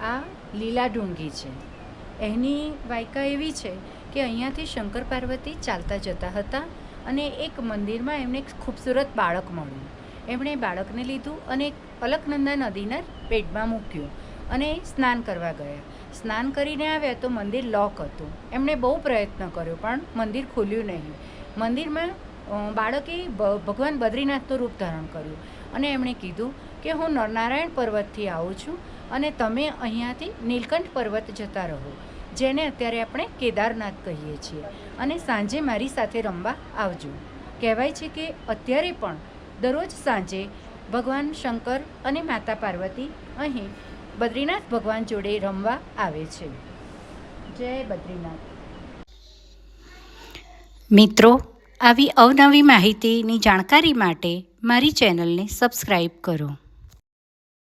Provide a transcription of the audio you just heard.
આ લીલા ઢૂંગી છે. એની વાયકા એવી છે કે અહીંયાથી શંકર પાર્વતી ચાલતા જતા હતા અને એક મંદિરમાં એમને એક ખૂબસૂરત બાળક મળ્યું. એમણે બાળકને લીધું અને અલકનંદા નદીના પેટમાં મૂક્યું અને સ્નાન કરવા ગયા. સ્નાન કરીને આવ્યા તો મંદિર લોક હતું. એમણે બહુ પ્રયત્ન કર્યો પણ મંદિર ખુલ્યું નહીં. મંદિરમાં બાળકે ભગવાન બદ્રીનાથનું રૂપ ધારણ કર્યું અને એમણે કીધું કે હું નરનારાયણ પર્વતથી આવું છું અને તમે અહીંયાથી નીલકંઠ પર્વત જતા રહો, જેને અત્યારે આપણે કેદારનાથ કહીએ છીએ, અને સાંજે મારી સાથે રમવા આવજો. કહેવાય છે કે અત્યારે પણ દરરોજ સાંજે ભગવાન શંકર અને માતા પાર્વતી અહીં બદ્રીનાથ ભગવાન જોડે રમવા આવે છે. જય બદ્રીનાથ. મિત્રો, આવી અવનવી માહિતીની જાણકારી માટે મારી ચેનલને સબસ્ક્રાઈબ કરો.